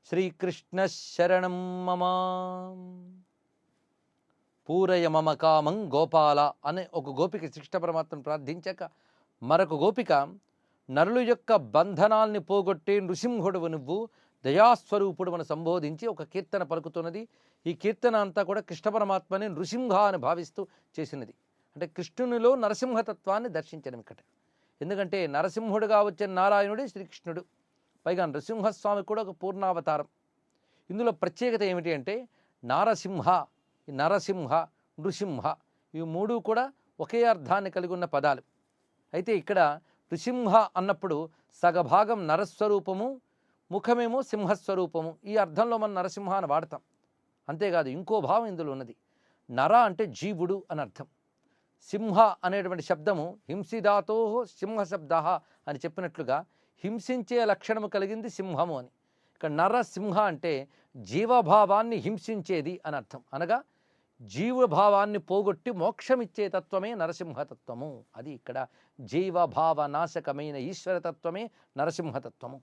శ్రీకృష్ణ శరణం మమ. పూరయ మమ కామం గోపాల అనే ఒక గోపిక కృష్ణ పరమాత్మను ప్రార్థించాక, మరొక గోపిక నరుల యొక్క బంధనాల్ని పోగొట్టే నృసింహుడువు నువ్వు, దయాస్వరూపుడు అని సంబోధించి ఒక కీర్తన పలుకుతున్నది. ఈ కీర్తన అంతా కూడా కృష్ణ పరమాత్మని నృసింహ అని భావిస్తూ చేసినది. అంటే కృష్ణునిలో నరసింహతత్వాన్ని దర్శించడం ఇక్కడ. ఎందుకంటే నరసింహుడుగా వచ్చిన నారాయణుడే శ్రీకృష్ణుడు, పైగా నృసింహస్వామి కూడా ఒక పూర్ణావతారం. ఇందులో ప్రత్యేకత ఏమిటి అంటే నారసింహ, నరసింహ, నృసింహ ఇవి మూడు కూడా ఒకే అర్థాన్ని కలిగి ఉన్న పదాలు. అయితే ఇక్కడ నృసింహ అన్నప్పుడు సగభాగం నరస్వరూపము, ముఖమేమో సింహస్వరూపము. ఈ అర్థంలో మనం నరసింహ అని వాడతాం. అంతేకాదు ఇంకో భావం ఇందులో ఉన్నది. నర అంటే జీవుడు అని అర్థం. సింహ అనేటువంటి శబ్దము హింసిదాతో సింహ శబ్ద అని చెప్పినట్లుగా హింసించే లక్షణము కలిగింది సింహము అని. ఇక్కడ నరసింహ అంటే జీవభావాన్ని హింసించేది అని అర్థం. అనగా జీవభావాన్ని పోగొట్టి మోక్షమిచ్చే తత్వమే నరసింహతత్వము. అది ఇక్కడ జీవభావ నాశకమైన ఈశ్వరతత్వమే నరసింహతత్వము.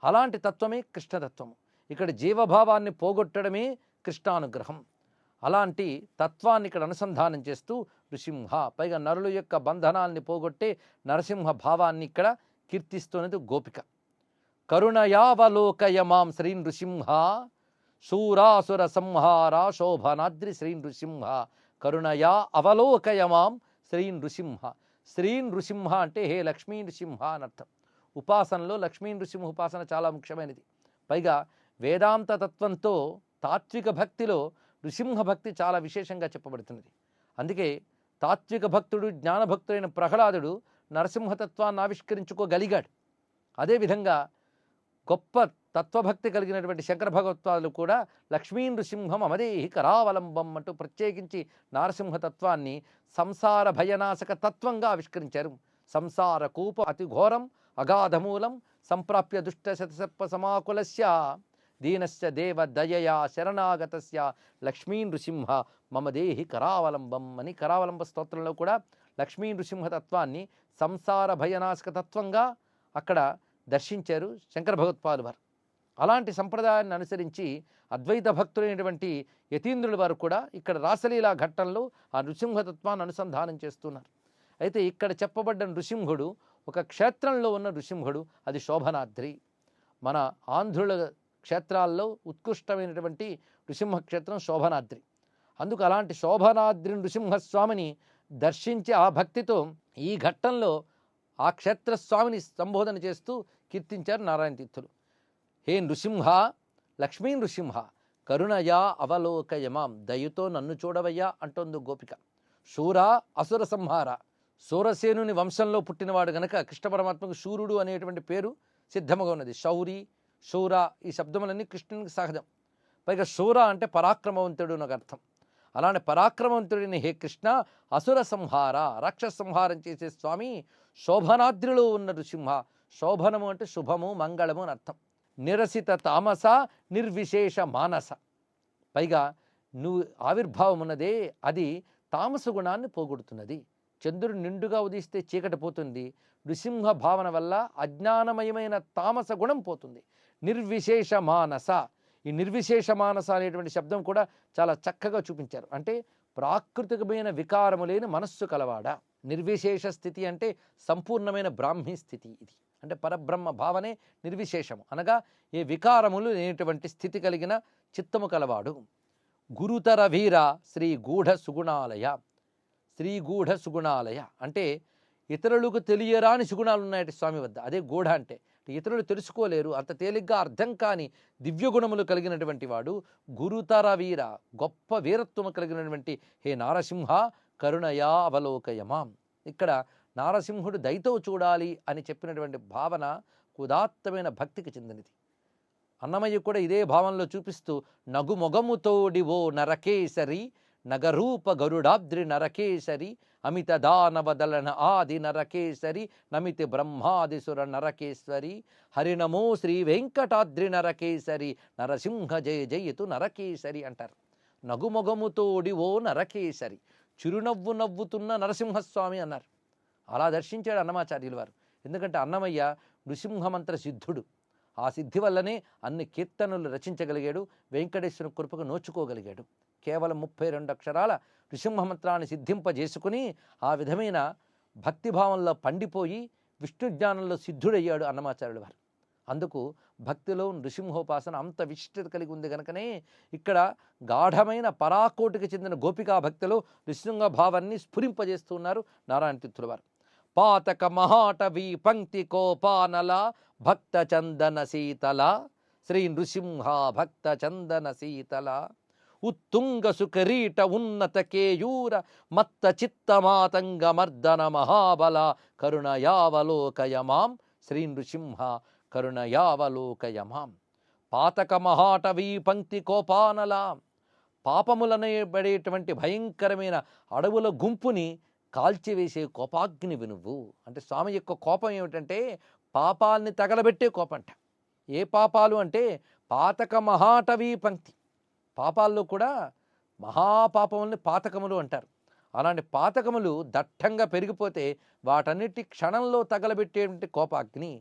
అలాంటి తత్వమే కృష్ణతత్వము. ఇక్కడ జీవభావాన్ని పోగొట్టడమే కృష్ణానుగ్రహం. అలాంటి తత్వాన్ని ఇక్కడ అనుసంధానం చేస్తూ నృసింహ, పైగా నరుల యొక్క బంధనాల్ని పోగొట్టే నరసింహ భావాన్ని ఇక్కడ కీర్తిస్తున్నది గోపిక. కరుణయావలోకయ మాం శ్రీ నృసింహ, శూరాసుర సంహార శోభనాద్రి శ్రీ నృసింహ. కరుణయా అవలోకయ మాం శ్రీ నృసింహ. శ్రీ నృసింహ అంటే హే లక్ష్మీ నృసింహ అని అర్థం. ఉపాసనలో లక్ష్మీ నృసింహ ఉపాసన చాలా ముఖ్యమైనది. పైగా వేదాంత తత్వంతో తాత్విక భక్తిలో నృసింహ భక్తి చాలా విశేషంగా చెప్పబడుతున్నది. అందుకే తాత్విక భక్తుడు, జ్ఞానభక్తుడైన ప్రహ్లాదుడు నరసింహతత్వాన్ని ఆవిష్కరించుకోగలిగాడు. అదేవిధంగా గొప్ప తత్వభక్తి కలిగినటువంటి శంకర భగవత్పాదులు కూడా లక్ష్మీ నృసింహం అమదేహి కరావలంబం అంటూ ప్రత్యేకించి నారసింహతత్వాన్ని సంసార భయనాశక తత్వంగా ఆవిష్కరించారు. సంసార కూప అతి ఘోరం అగాధమూలం సంప్రాప్య దుష్ట శతసర్ప సమాకులస్య దీనస్య దేవ దయయా శరణాగతస్య లక్ష్మీ నృసింహ మమదేహి కరావలంబం అని కరావలంబ స్తోత్రంలో కూడా లక్ష్మీ నృసింహతత్వాన్ని సంసార భయనాశక తత్వంగా అక్కడ దర్శించారు శంకర భగవత్పాదులు వారు. అలాంటి సంప్రదాయాన్ని అనుసరించి అద్వైత భక్తులైనటువంటి యతీంద్రుల వారు కూడా ఇక్కడ రాసలీలా ఘట్టంలో ఆ నృసింహతత్వాన్ని అనుసంధానం చేస్తున్నారు. అయితే ఇక్కడ చెప్పబడ్డ నృసింహుడు ఒక క్షేత్రంలో ఉన్న నృసింహుడు, అది శోభనాద్రి. మన ఆంధ్రుల క్షేత్రాల్లో ఉత్కృష్టమైనటువంటి నృసింహక్షేత్రం శోభనాద్రి. అందుకు అలాంటి శోభనాద్రి నృసింహస్వామిని దర్శించి ఆ భక్తితో ఈ ఘట్టంలో ఆ క్షేత్రస్వామిని సంబోధన చేస్తూ కీర్తించారు నారాయణ తీర్థులు. హే నృసింహ, లక్ష్మీ నృసింహ, కరుణయా అవలోకయమాం, దయతో నన్ను చూడవయ్యా అంటోంది గోపిక. శూర అసుర సంహార, సూరసేనుని వంశంలో పుట్టినవాడు గనక కృష్ణ పరమాత్మకు శూరుడు అనేటువంటి పేరు సిద్ధముగా ఉన్నది. శౌరి, శూర ఈ శబ్దములన్నీ కృష్ణునికి సహజం. పైగా శూర అంటే పరాక్రమవంతుడు నాకు అర్థం. అలానే పరాక్రమవంతుడిని హే కృష్ణ అసుర సంహార, రాక్షస సంహారం చేసే స్వామి శోభనాద్రిలో ఉన్న నృసింహ. శోభనము అంటే శుభము, మంగళము అని అర్థం. నిరసిత తామస నిర్విశేష మానస, పైగా నువ్వు ఆవిర్భావం ఉన్నదే అది తామస గుణాన్ని పోగొడుతున్నది. చంద్రుడు నిండుగా ఉదయిస్తే చీకటి పోతుంది. నృసింహ భావన వల్ల అజ్ఞానమయమైన తామస గుణం పోతుంది. నిర్విశేష మానస, ఈ నిర్విశేష మానస అనేటువంటి శబ్దం కూడా చాలా చక్కగా చూపించారు. అంటే ప్రాకృతికమైన వికారము లేని మనస్సు కలవాడా. నిర్విశేష స్థితి అంటే సంపూర్ణమైన బ్రాహ్మీ స్థితి. ఇది అంటే పరబ్రహ్మ భావనే నిర్విశేషము, అనగా ఏ వికారములు లేనటువంటి స్థితి కలిగిన చిత్తము కలవాడు. గురుతర వీర శ్రీ గూఢ సుగుణాలయ. శ్రీ గూఢ సుగుణాలయ అంటే ఇతరులకు తెలియరాని సుగుణాలు ఉన్నాయట స్వామి వద్ద. అదే గూఢ అంటే ఇతరులు తెలుసుకోలేరు, అంత తేలిగ్గా అర్థం కాని దివ్యగుణములు కలిగినటువంటి వాడు. గురుతర వీర, గొప్ప వీరత్వము కలిగినటువంటి హే నారసింహ కరుణయా అవలోకయమాం. ఇక్కడ నారసింహుడు దయతో చూడాలి అని చెప్పినటువంటి భావన ఉదాత్తమైన భక్తికి చెందినది. అన్నమయ్య కూడా ఇదే భావంలో చూపిస్తూ నగుమొగముతోడి ఓ నరకేసరి నగరూప గరుడాద్రి నరకేసరి అమిత దానవదలన ఆది నరకేసరి నమితి బ్రహ్మాదిసుర నరకేశ్వరి హరినమో శ్రీ వెంకటాద్రి నరకేసరి నరసింహ జయ జయతు నరకేసరి అంటారు. నగుమొగముతోడి ఓ నరకేసరి, చిరునవ్వు నవ్వుతున్న నరసింహస్వామి అన్నారు. అలా దర్శించాడు అన్నమాచార్యులు వారు. ఎందుకంటే అన్నమయ్య నృసింహమంత్ర సిద్ధుడు. ఆ సిద్ధి వల్లనే అన్ని కీర్తనలు రచించగలిగాడు, వెంకటేశ్వరుని కృపకు నోచుకోగలిగాడు. కేవలం 32 అక్షరాల నృసింహ మంత్రాన్ని సిద్ధింపజేసుకుని ఆ విధమైన భక్తిభావంలో పండిపోయి విష్ణు జ్ఞానంలో సిద్ధుడయ్యాడు అన్నమాచార్యుల వారు. అందుకు భక్తిలో నృసింహోపాసన అంత విశిష్టత కలిగి ఉంది కనుకనే ఇక్కడ గాఢమైన పరాకోటికి చెందిన గోపికా భక్తిలో నృసింహ భావాన్ని స్ఫురింపజేస్తున్నారు నారాయణ తీర్థుల వారు. పాతక మహాటవీ పంక్తి కోపానల భక్త చందన శీతల శ్రీ నృసింహ భక్త చందన శీతల ఉత్తుంగ సుకరీట ఉన్నత కేయూర మత్త చిత్తమాతంగ మర్దన మహాబల కరుణయావలోకయమాం శ్రీ నృసింహ కరుణయావలోకయమాం. పాతక మహాటవీ పంక్తి కోపానల, పాపములనబడేటువంటి భయంకరమైన అడవుల గుంపుని కాల్చివేసే కోపాగ్ని వినువు. అంటే స్వామి యొక్క కోపం ఏమిటంటే పాపాల్ని తగలబెట్టే కోపంట. ఏ పాపాలు అంటే పాతక మహాటవీ పంక్తి, పాపాల్లో కూడా మహాపాపముల్ని పాతకములు అంటారు. అలాంటి పాతకములు దట్టంగా పెరిగిపోతే వాటన్నిటి క్షణంలో తగలబెట్టేటువంటి కోపాగ్ని.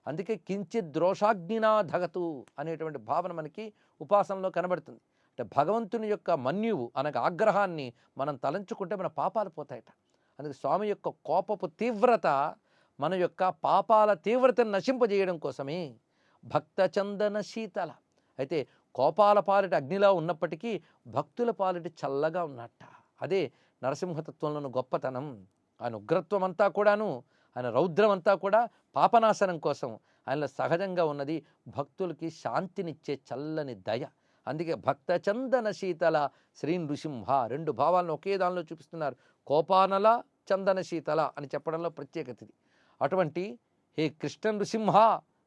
అందుకే కించిత్ ద్రోషాగ్నినా ధగతు అనేటువంటి భావన మనకి ఉపాసనలో కనబడుతుంది. అంటే భగవంతుని యొక్క మన్యువు అనగా ఆగ్రహాన్ని మనం తలంచుకుంటే మన పాపాలు పోతాయట. అందుకే స్వామి యొక్క కోపపు తీవ్రత మన యొక్క పాపాల తీవ్రతను నశింపజేయడం కోసమే. భక్త చందన శీతల, అయితే కోపాల పాలిటి అగ్నిలా ఉన్నప్పటికీ భక్తుల పాలిటి చల్లగా ఉన్నట్ట. అదే నరసింహతత్వంలోని గొప్పతనం. ఆయన ఉగ్రత్వం అంతా కూడాను, ఆయన రౌద్రం అంతా కూడా పాపనాశనం కోసం. ఆయనలో సహజంగా ఉన్నది భక్తులకి శాంతినిచ్చే చల్లని దయ. అందుకే భక్త చందన శీతల శ్రీ నృసింహ, రెండు భావాలను ఒకే దానిలో చూపిస్తున్నారు. కోపానల చందన శీతల అని చెప్పడంలో ప్రత్యేకత ఇది. అటువంటి హే కృష్ణ నృసింహ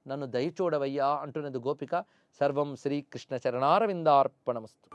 నన్ను దయచూడవయ్యా అంటున్నది గోపిక. సర్వం శ్రీకృష్ణ చరణారవిందార్పణమస్తు.